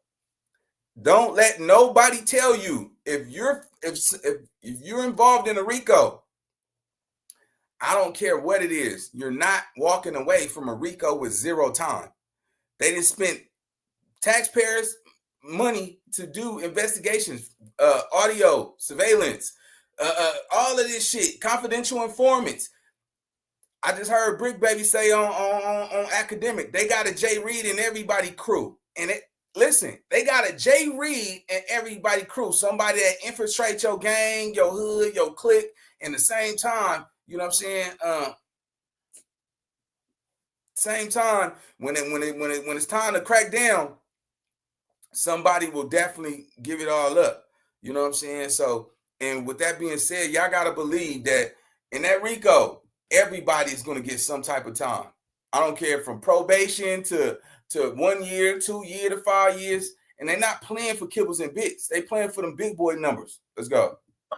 Don't let nobody tell you if you're involved in a RICO. I don't care what it is. You're not walking away from a RICO with zero time. They didn't spend taxpayers' money to do investigations, audio, surveillance, all of this shit, confidential informants. I just heard Brick Baby say on Academic, they got a Jay Reed and everybody crew. And listen, they got a Jay Reed and everybody crew. Somebody that infiltrates your gang, your hood, your clique, and the same time, you know what I'm saying? Same time, when it's time to crack down, somebody will definitely give it all up. You know what I'm saying? So, and with that being said, y'all gotta believe that in that RICO, everybody is going to get some type of time. I don't care from probation to 1 year, 2 years to 5 years. And they're not playing for kibbles and bits. They playing for them big boy numbers. Let's go.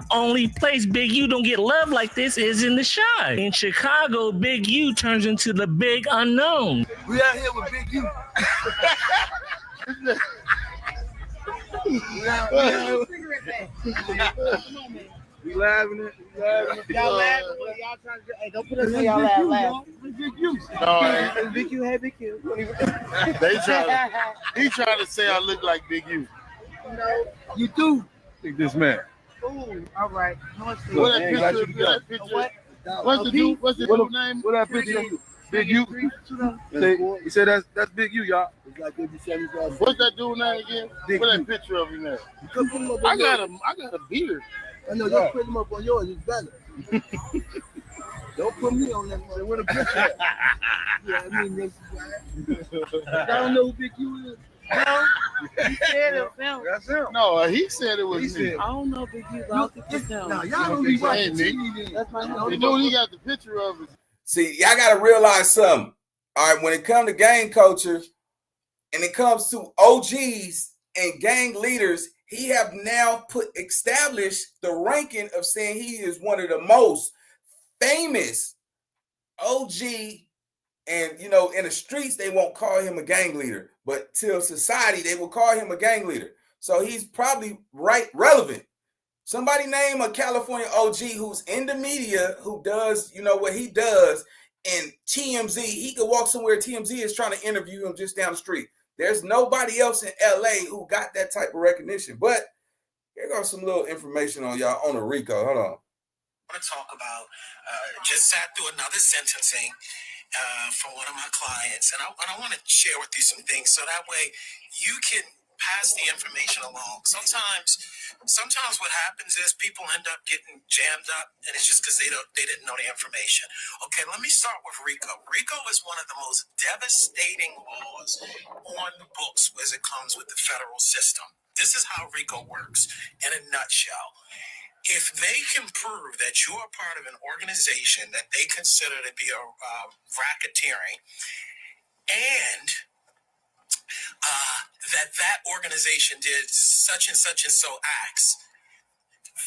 Only place Big U don't get love like this is in the Chi. In Chicago, Big U turns into the big unknown. We out here with Big U. We laughing it. Y'all laughing, but y'all trying to. Hey, don't put us in y'all laugh. Big U. No, Big U. Hey, Big U. He trying to say I look like Big U. No, you do. Think this man. Ooh, all right. What that picture? What's the dude name? What that picture? Big U. He said that's Big U, y'all. What's that dude name again? What that picture of him there? I got a beard. I know you'll put him up on yours. It's better. Don't put me on that one. What a picture. Yeah, I mean, I don't know who Big U is. No, he said it. That's him. No, he said it was me. I don't know Big U. I don't think it's him. No, y'all don't be watching TV. That's my the dude he got the picture of it. See, y'all got to realize something. All right, when it comes to gang culture and it comes to OGs and gang leaders, he have now established the ranking of saying he is one of the most famous OG. And, you know, in the streets, they won't call him a gang leader, but till society, they will call him a gang leader. So he's probably relevant. Somebody name a California OG who's in the media, who does, you know, what he does, and TMZ, he could walk somewhere, TMZ is trying to interview him just down the street. There's nobody else in LA who got that type of recognition. But here goes some little information on y'all on the RICO. Hold on. I want to talk about, just sat through another sentencing for one of my clients. And I want to share with you some things so that way you can pass the information along. Sometimes what happens is people end up getting jammed up, and it's just because they didn't know the information. Okay, let me start with RICO. RICO is one of the most devastating laws on the books as it comes with the federal system. This is how RICO works in a nutshell. If they can prove that you are part of an organization that they consider to be a racketeering, and that organization did such and so acts,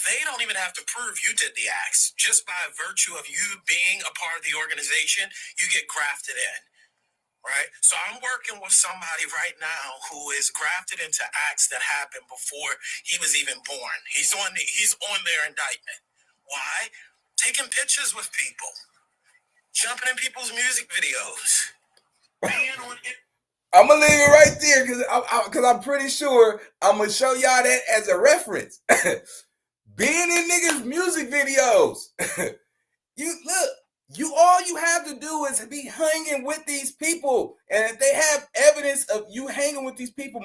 they don't even have to prove you did the acts. Just by virtue of you being a part of the organization, you get grafted in, right? So I'm working with somebody right now who is grafted into acts that happened before he was even born. He's on their indictment. Why? Taking pictures with people, jumping in people's music videos, being on it. I'm gonna leave it right there because I'm pretty sure I'm gonna show y'all that as a reference. Being in niggas' music videos. All you have to do is be hanging with these people, and if they have evidence of you hanging with these people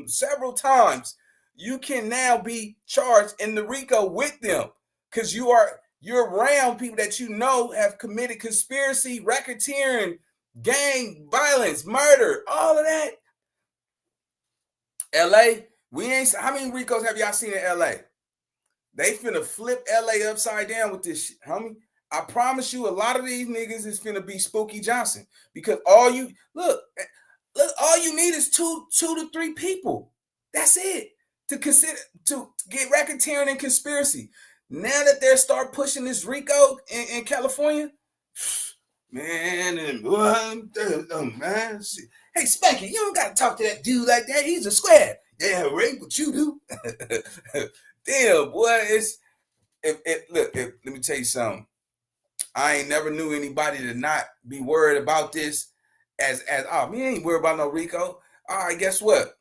several times, you can now be charged in the RICO with them because you're around people that you know have committed conspiracy, racketeering, gang violence, murder, all of that. LA, how many RICOs have y'all seen in LA? They finna flip LA upside down with this shit, homie. I promise you, a lot of these niggas is finna be Spooky Johnson because all you need is two to three people. That's it to get racketeering and conspiracy. Now that they start pushing this RICO in California, man, man. Hey, Spanky, you don't gotta talk to that dude like that. He's a square. Yeah, right, but you do. Damn, boy, let me tell you something. I ain't never knew anybody to not be worried about this as we ain't worried about no RICO. All right, guess what?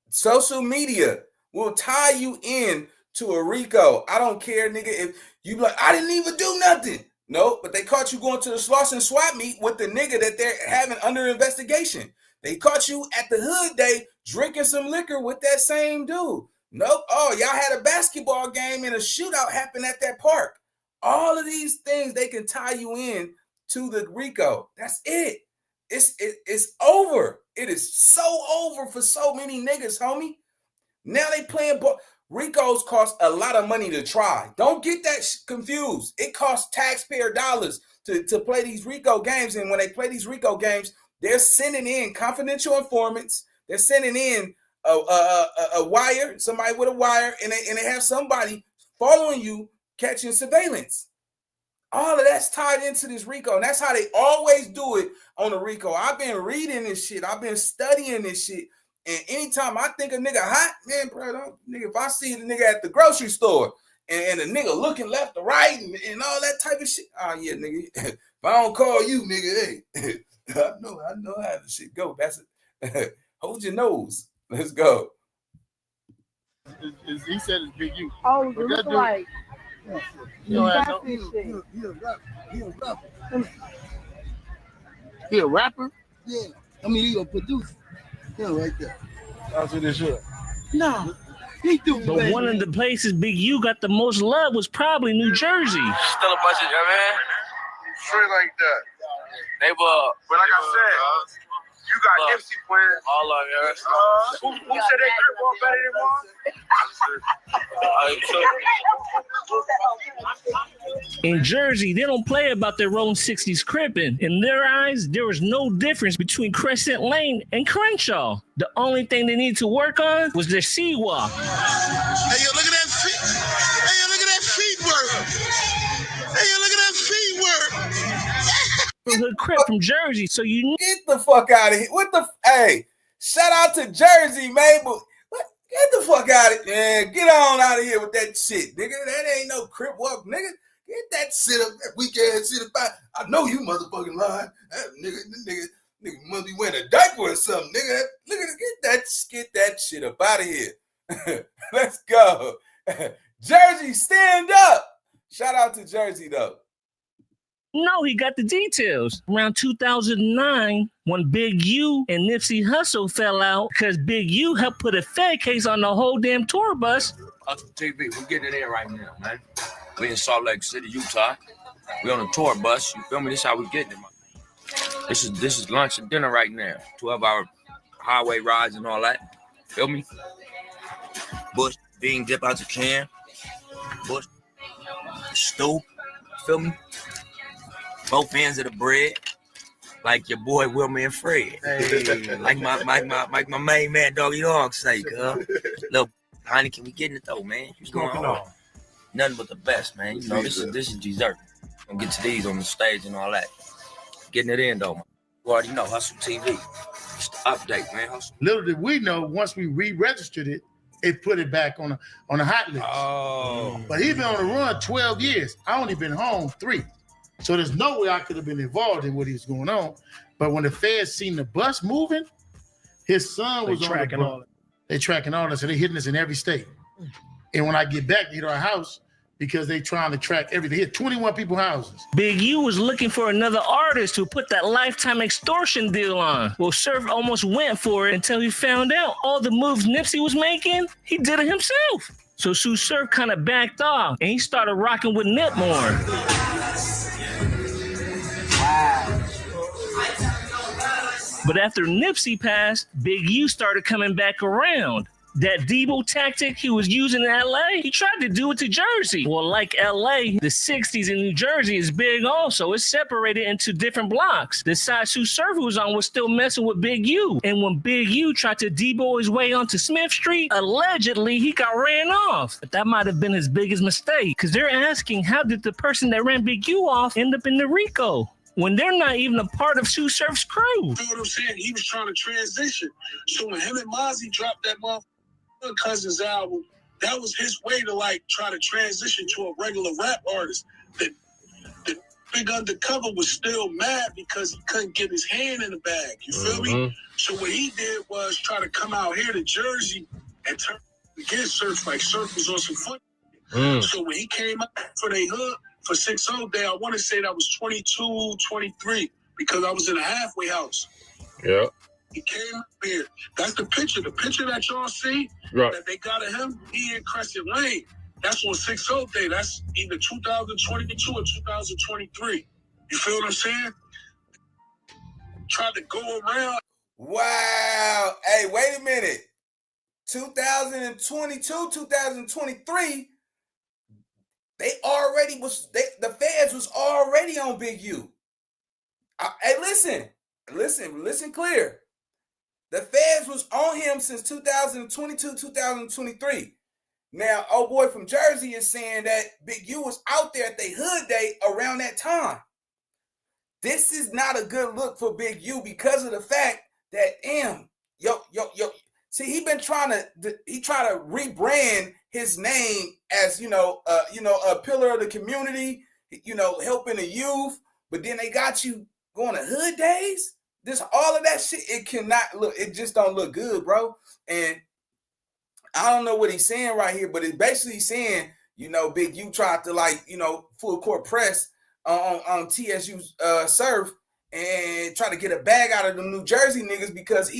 Social media will tie you in to a RICO. I don't care, nigga, if you like, I didn't even do nothing. No, but they caught you going to the Slauson swap meet with the nigga that they're having under investigation. They caught you at the hood day drinking some liquor with that same dude. Nope. Oh, y'all had a basketball game and a shootout happened at that park. All of these things, they can tie you in to the RICO. That's it. It's over. It is so over for so many niggas, homie. Now they playing ball. RICOs cost a lot of money to try. Don't get that confused. It costs taxpayer dollars to play these RICO games. And when they play these RICO games, they're sending in confidential informants. They're sending in a wire, somebody with a wire, and they have somebody following you, catching surveillance. All of that's tied into this RICO, and that's how they always do it on the RICO. I've been reading this shit. I've been studying this shit. And anytime I think a nigga hot, man, bro, nigga, if I see the nigga at the grocery store and a nigga looking left or right and all that type of shit, oh yeah, nigga. If I don't call you, nigga, hey, I know how the shit go. That's it. Hold your nose. Let's go. He said it's Big U. Oh, you look like. He a rapper. He a rapper? Yeah. I mean, he a producer. Yeah, right there. That's what it should. No. He do. But one of the places Big U got the most love was probably New Jersey. Still a bunch of man. Straight like that. They were. But like I said, you got Nipsey playing. All of them. Who said they Crip walk better than one? In Jersey, they don't play about their own 60s crippin'. In their eyes, there was no difference between Crescent Lane and Crenshaw. The only thing they needed to work on was their C-walk. Hey, yo, look at that feet. Hey, yo, look at that feet work. Hey, yo, look at that feet work. Hood Crip from Jersey, so you get the fuck out of here. Hey, shout out to Jersey, man. But get the fuck out of here, man. Get on out of here with that shit, nigga. That ain't no Crip walk, nigga. Get that shit up, that weak ass shit about. I know you motherfucking lying. That nigga must be wearing a diaper or something, nigga. Get that shit up out of here. Let's go. Jersey, stand up. Shout out to Jersey though. No, he got the details. Around 2009, when Big U and Nipsey Hussle fell out because Big U helped put a Fed case on the whole damn tour bus. Hustle TV, we're getting it in right now, man. We in Salt Lake City, Utah. We on a tour bus. You feel me? This is how we getting it, man. This is lunch and dinner right now. 12-hour highway rides and all that. Feel me? Bush bean dip out the can. Bush stew. Feel me? Both ends of the bread, like your boy Wilmer and Fred. Hey. like my main man Doggy Dog say, Little honey, can we get in it though, man? What's going on? Nothing but the best, man. You know, this is dessert. I'm gonna get to these on the stage and all that. Getting it in though, man. You already know, Hustle TV. It's the update, man. Hustle. Little did we know, once we re-registered it, it put it back on a hot list. Oh. But he's been on the run 12 years. I only been home 3. So there's no way I could have been involved in what he was going on. But when the feds seen the bus moving, his son was tracking all. They tracking all that, so they hitting us in every state. And when I get back, they hit our house because they trying to track everything. They hit 21 people's houses. Big U was looking for another artist to put that lifetime extortion deal on. Well, Surf almost went for it until he found out all the moves Nipsey was making, he did it himself. So TSU Surf kind of backed off and he started rocking with Nip more. But after Nipsey passed, Big U started coming back around. That Debo tactic he was using in LA, he tried to do it to Jersey. Well, like LA, the 60s in New Jersey is big also. It's separated into different blocks. The side TSU Surf was on was still messing with Big U. And when Big U tried to Debo his way onto Smith Street, allegedly he got ran off. But that might have been his biggest mistake, because they're asking, how did the person that ran Big U off end up in the RICO? When they're not even a part of TSU Surf's crew. You know what I'm saying? He was trying to transition. So when him and Mozzie dropped that motherfucker Cousins album, that was his way to like try to transition to a regular rap artist. The Big Undercover was still mad because he couldn't get his hand in the bag. You feel me? So what he did was try to come out here to Jersey and turn against Surf, like Surf was on some foot. So when he came out for they hood, for 6-0 day, I want to say that was 22, 23, because I was in a halfway house. Yeah. He came up here. That's the picture. The picture that y'all see, right, that they got of him, he in Crescent Lane. That's on 6-0 day. That's either 2022 or 2023. You feel what I'm saying? Tried to go around. Wow. Hey, wait a minute. 2022, 2023, the feds was already on Big U. Hey, listen clear. The feds was on him since 2022, 2023. Now, old boy from Jersey is saying that Big U was out there at the hood day around that time. This is not a good look for Big U because of the fact that, see, he trying to rebrand his name as, a pillar of the community, helping the youth, but then they got you going to hood days. All of that shit, it just don't look good, bro. And I don't know what he's saying right here, but it's basically saying, Big U tried to full court press on TSU Surf and try to get a bag out of them New Jersey niggas because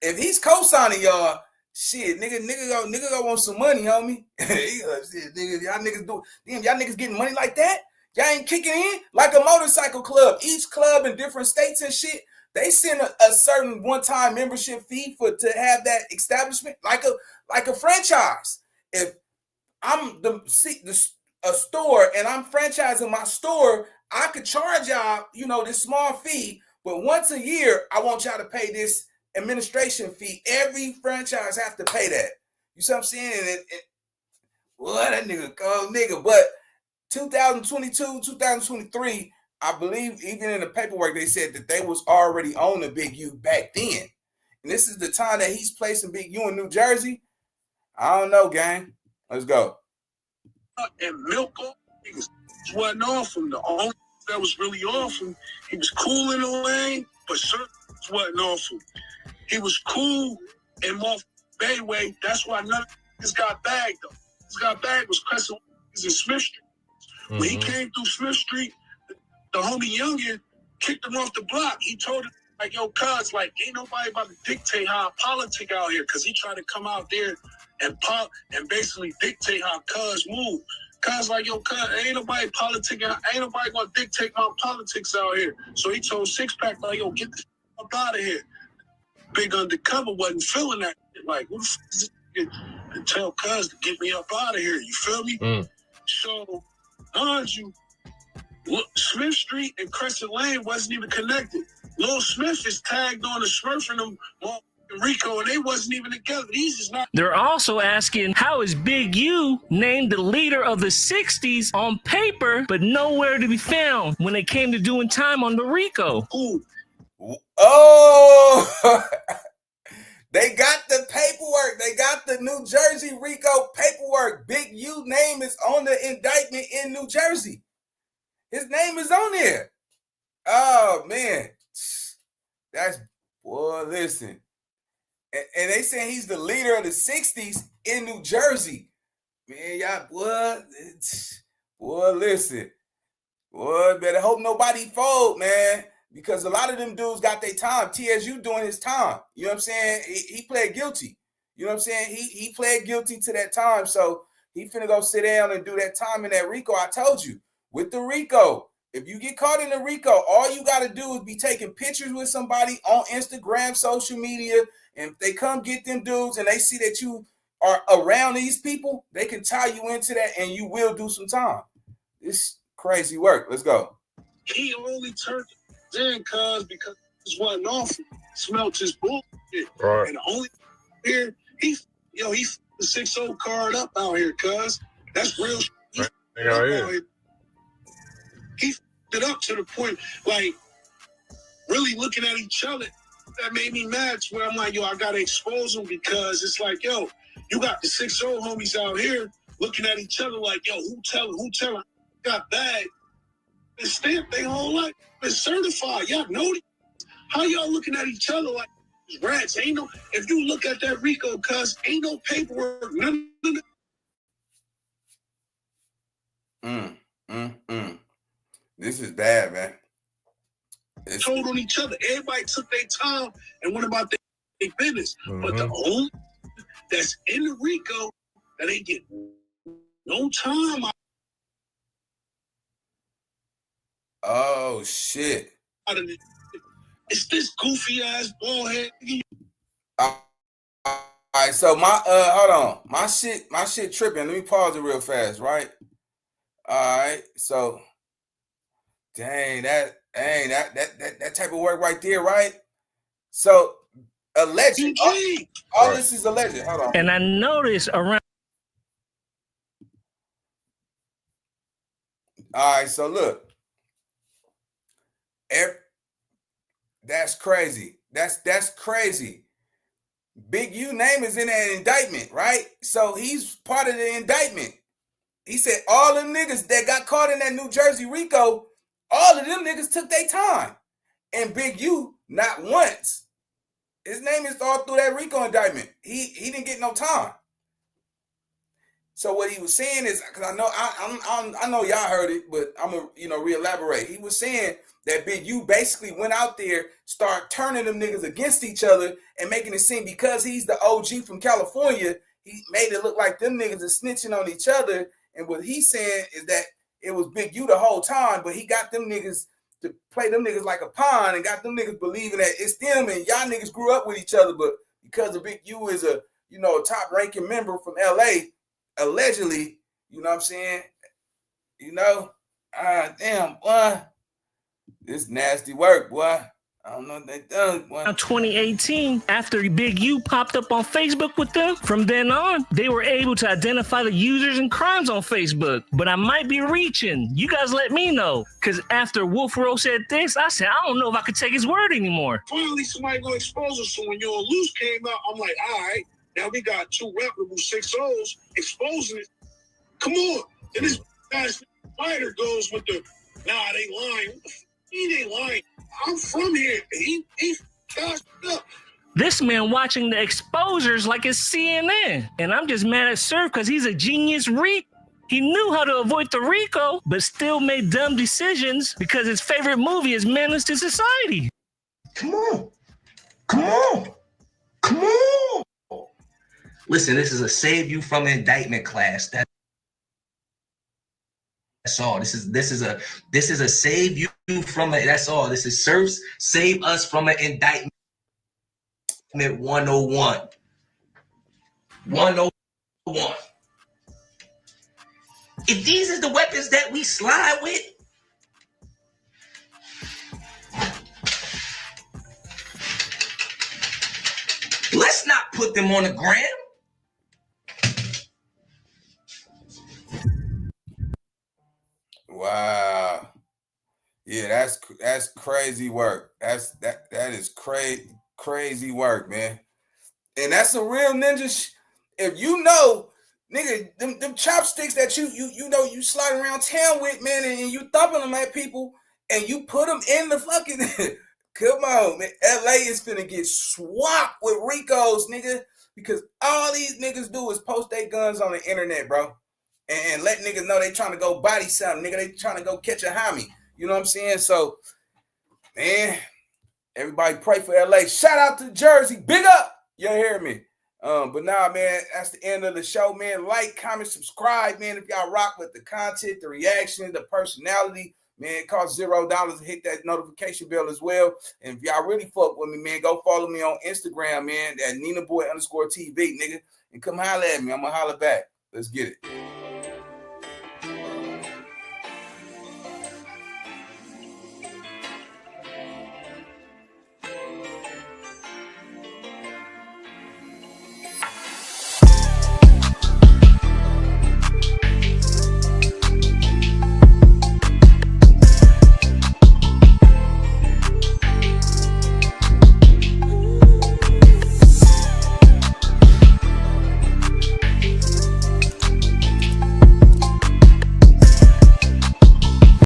if he's co-signing y'all, shit, nigga go want some money, homie. Shit, nigga, y'all niggas getting money like that? Y'all ain't kicking in like a motorcycle club. Each club in different states and shit, they send a certain one-time membership fee to have that establishment, like a franchise. If I'm a store and I'm franchising my store, I could charge y'all, this small fee, but once a year, I want y'all to pay this administration fee. Every franchise have to pay that. You see what I'm saying? That nigga cold nigga, but 2022, 2023, I believe even in the paperwork, they said that they was already on the Big U back then. And this is the time that he's placing Big U in New Jersey. I don't know, gang. Let's go. And milk niggas wasn't off him. The only that was really off him, he was cool in the lane, but certain wasn't off him. He was cool in Moth Bayway. That's why none of this got bagged, though. This got bagged was Crescent in Smith Street. Mm-hmm. When he came through Smith Street, the homie Youngin kicked him off the block. He told him, yo, cuz, ain't nobody about to dictate how I politic out here, because he tried to come out there and basically dictate how cuz move. Cuz, yo, cuz, ain't nobody politicking, ain't nobody gonna dictate my politics out here. So he told Six Pack, yo, get the up out of here. Big Undercover wasn't feeling that. Who the fuck is this nigga to tell cuz to get me up out of here? You feel me? Mm. So, mind you, Smith Street and Crescent Lane wasn't even connected. Lil Smith is tagged on the Smurf and them Rico, and they wasn't even together. These is not. They're also asking, how is Big U named the leader of the 60s on paper, but nowhere to be found when it came to doing time on the Rico? Ooh. Oh, they got the paperwork. They got the New Jersey RICO paperwork. Big U name is on the indictment in New Jersey. His name is on there. Oh, man. Listen. And they saying he's the leader of the 60s in New Jersey. Man, y'all, listen. Boy, better hope nobody fold, man. Because a lot of them dudes got their time. TSU doing his time. You know what I'm saying? He pled guilty. You know what I'm saying? He pled guilty to that time. So he finna go sit down and do that time in that RICO. I told you, with the RICO, if you get caught in the RICO, all you got to do is be taking pictures with somebody on Instagram, social media, and if they come get them dudes and they see that you are around these people, they can tie you into that and you will do some time. It's crazy work. Let's go. He only turned in because this wasn't off. Smelt his bullshit. Right. And the only here, he the 6-0 card up out here, cuz. That's real shit. He f***ed it up to the point, really looking at each other. That made me mad to where I'm like, I gotta expose them, because it's like, you got the 6-0 homies out here looking at each other like, who telling? Got bag. And stamped their whole life. It's certified. Y'all know how y'all looking at each other like rats. Ain't no, if you look at that RICO, cuz ain't no paperwork, none of that. This is bad, man. Told on each other. Everybody took their time and went about their business. But the only that's in the RICO that they get no time. Oh shit! Out of it. It's this goofy ass bald head. All right, so my hold on, my shit tripping. Let me pause it real fast, right? All right, so dang that type of work right there, right? So alleged, all this is alleged. Hold on. And I noticed around. All right, so look, that's crazy. That's crazy. Big U name is in that indictment, right? So he's part of the indictment. He said all them niggas that got caught in that New Jersey RICO, all of them niggas took their time. And Big U, not once. His name is all through that RICO indictment. He didn't get no time. So what he was saying is, because I know y'all heard it, but I'm gonna re-elaborate. He was saying that Big U basically went out there, started turning them niggas against each other and making it seem because he's the OG from California, he made it look like them niggas are snitching on each other. And what he's saying is that it was Big U the whole time, but he got them niggas to play them niggas like a pawn and got them niggas believing that it's them and y'all niggas grew up with each other. But because the Big U is a top ranking member from LA, allegedly, you know what I'm saying? Damn, boy. This nasty work, boy. I don't know what they done, boy. 2018, after Big U popped up on Facebook with them, from then on, they were able to identify the users and crimes on Facebook. But I might be reaching. You guys let me know. Because after Wolf Row said this, I said, I don't know if I could take his word anymore. Finally, somebody gonna expose us. So when Yo and Loose came out, I'm like, all right, now we got two reputable 6-0s exposing it. Come on. And this guy's fighter goes with the, nah, they lying. He ain't lying. I'm from here. He gossed up. This man watching the exposures like it's CNN. And I'm just mad at Surf because he's a genius RICO. He knew how to avoid the RICO, but still made dumb decisions because his favorite movie is Menace to Society. Come on. Come on. Come on. Listen, this is a save you from indictment class. That's all. This is a save you from it. That's all. This is Surf's save us from an indictment 101. 101. If these are the weapons that we slide with, let's not put them on the gram. Wow. Yeah, that's crazy work. That is crazy work, man. And that's a real ninja. If you know, nigga, them chopsticks that you sliding around town with, man, and you thumping them at people, and you put them in the fucking. Come on, man. LA is finna get swapped with RICOs, nigga, because all these niggas do is post their guns on the internet, bro. And let niggas know they trying to go body something, nigga. They trying to go catch a homie. You know what I'm saying? So, man, everybody pray for LA. Shout out to Jersey. Big up. You hear me? But nah, man, that's the end of the show, man. Like, comment, subscribe, man. If y'all rock with the content, the reaction, the personality, man, it costs $0 to hit that notification bell as well. And if y'all really fuck with me, man, go follow me on Instagram, man, at NinaBoy_TV, nigga. And come holler at me. I'm going to holler back. Let's get it.